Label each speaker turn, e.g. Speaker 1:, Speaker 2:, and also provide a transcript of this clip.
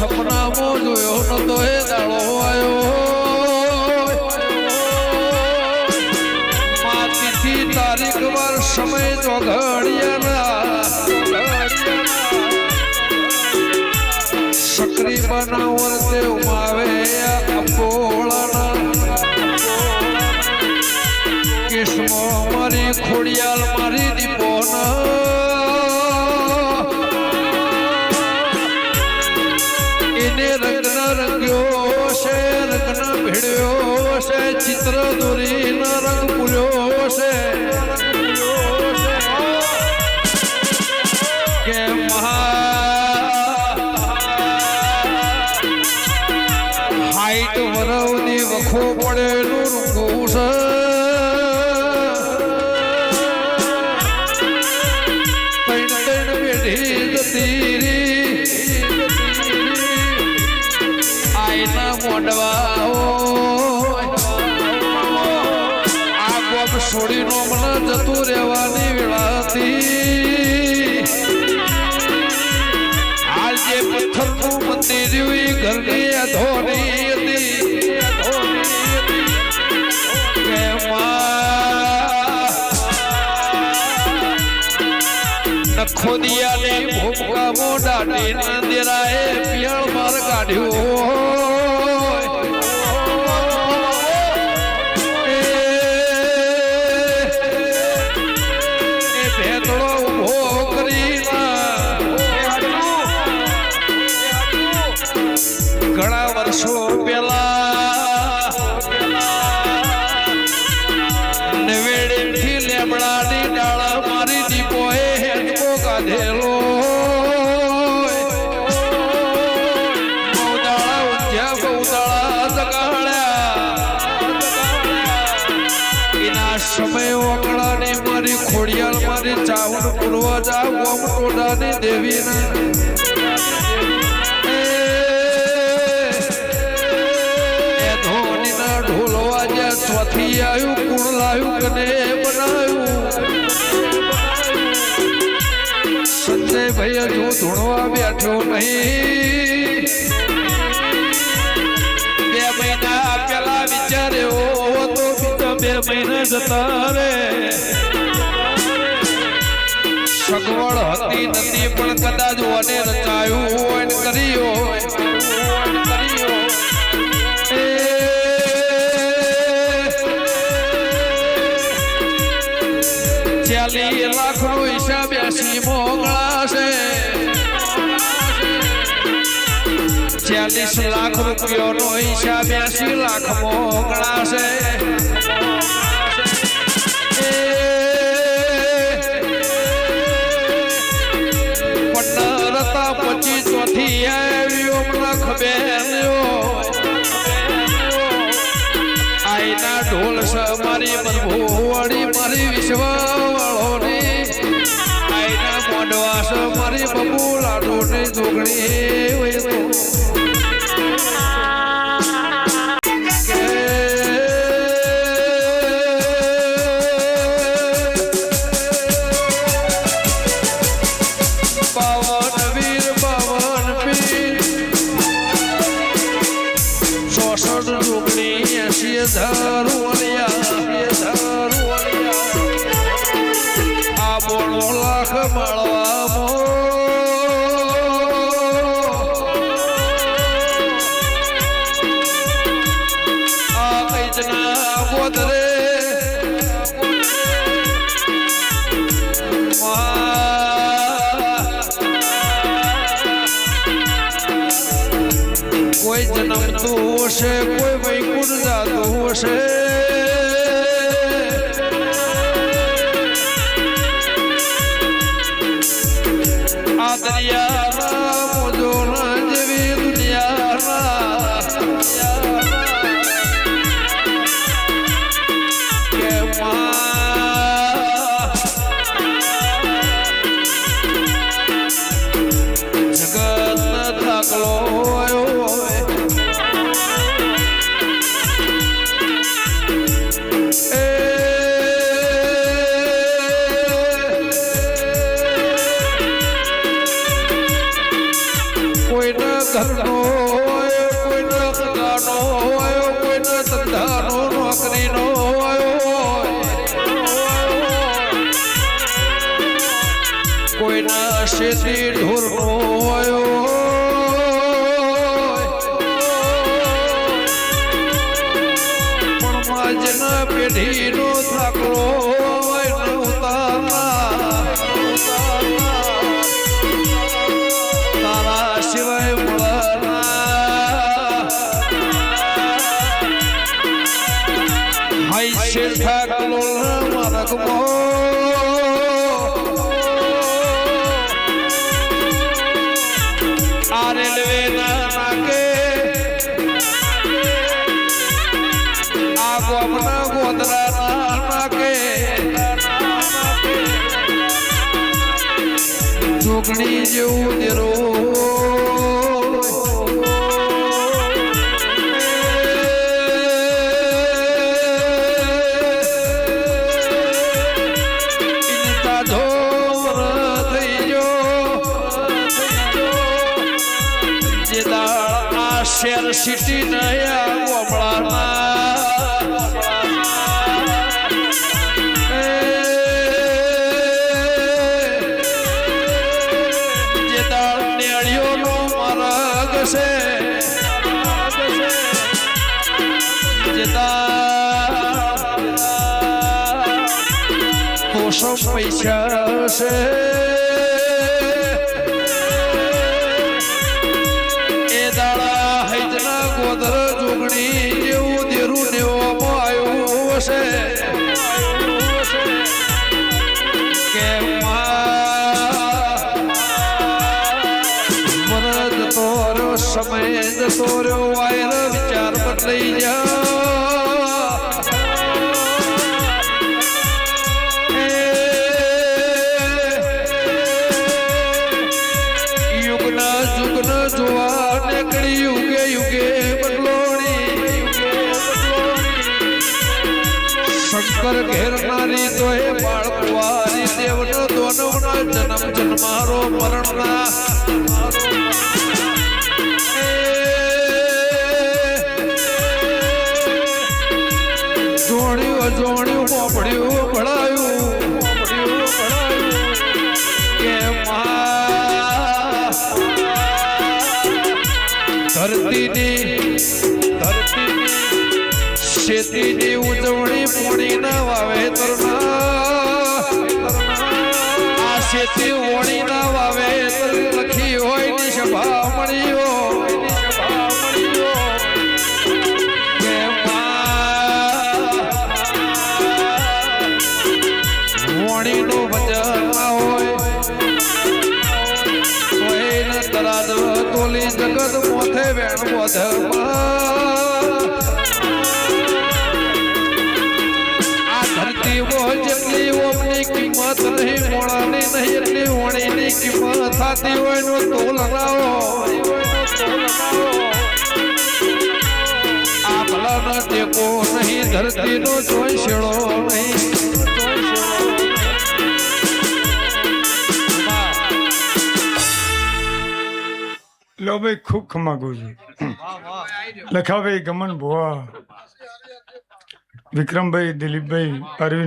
Speaker 1: સપનામાં જોયો નતો એ દાડો આવ્યો માતીથી તારીખ વાર સમય જોગડિયાના સક્રી બનાવર તે ઉમાવે અપોળાના કિસ્મો મારી ખોડિયાલ મારી દીપોના એને રંગના રંગ્યો છે રંગના ભેળ્યો છે ચિત્ર દોરીના રંગ પૂર્યો છે કે હાઈટ વરવની વખો પડેલું રૂંગું છે છોડી નો મને જતું રહેવાની વેળાથી હાલ જે પથ્થરનું મંદિર ઘરની અધોની હતી નખોદિયાની ભૂમકામાં દાઢી ના દેરાએ પિયળ માર કાઢ્યું ઘણા વર્ષો પેલા નવેડેથી લેબડાની ડાળા મારી દીપોએ હેડકો કાઢેલો બહુદાળા ઊંધ્યા બહુદાળા જગાડ્યા એના સમય ઓકળાની મારી ખોડિયાલ મારી ચાવડ પૂર્વજા ગોમ ટોડાની દેવીના સ્વથી આવ્યું કુણ લાવ્યું કને બનાવ્યું સંજય ભાઈ હજુ ધૂણવા બેઠો નહીં 2 મહિના પેલા વિચાર્યો તો બીજા 2 મહિના જતા રે સગવડ હતી નથી પણ કદાચ ઓને રચાયું હોય કર્યો લાખ નો હિસાબ 80 મોગળા છે 40 લાખ રૂપિયા નો હિસાબ 80 લાખ મોગળા છે પટરતા પછી ચોથી આવ્યો મલખ બેન્યો આઈના ઢોલ છે મારી મનભોવાડી મારી વિશ્વવાળોની આઈના મોઢવા છે મારી બબુ લાડોની જોગણી હોય તો આ 92 લાખ માળવામાં આ કઈજના બોધરે કોઈ જન્મતું હશે કોઈ વૈકુંઠ જાતું હશે આ દરિયાના મોજોના જેવી દુનિયાના કે જગતનો થાકલો આવ્યો કોઈના ઘરનો હોય, કોઈના સગાનો હોય, કોઈના ધંધાનો નોકરીનો હોય, કોઈના શેતી ઢોરનો હોય, પણ માજના પેઢીનો થાકલો હોય ન ઉતારનાર તારા સિવાય મળના હાઈ શેર થાકલો માર્ગમાં આ રેલવે ના નાકે આ ગોમના ગોદરા ના નાકે જોગણી જેવું દેરો શેર સિટી નયા ગોમડાના જે દાળ નેળીઓનો માર્ગ છે જે કોશો પૈસા છે ગોદર જોગણી જેવું દેરું દેવામાં આવ્યું હશે કે મને જતો રહ્યો સમય જતો રહ્યો વાયર વિચાર બદલાઈ જા યુગના જુગના જોવા નીકળી યુગે યુગે શંકર ઘેરનારી તો એ બાળકુવારી દેવનો દોનવના જન્મ જન્મારો મરણના જોણ્યું અજોણ્યું મોપડ્યું ભળાયું કે ધરતીની શેતીની ઉજવણી પોણીના વાવેતરના આ શેતી ઓણીના વાવેતર લખી હોય ની સભા મળ્યો કે ઓણીનું ભજન ના હોય કોઈને તરાદ તોલી જગત મોથે વેણ બોધમાં જેટલી ઓમની કિંમત નહીં મોણાની નહીં એટલી ઓણીની કિંમત થતી હોય નો તોલ લાવો આ ભલાનો ટેકો નહીં ધરતીનો જોઈ શેડો નહીં
Speaker 2: લો ભાઈ ખૂબ ખમાગું છું લખાભાઈ ગમન ભુવા વિક્રમભાઈ દિલીપભાઈ અરવિંદ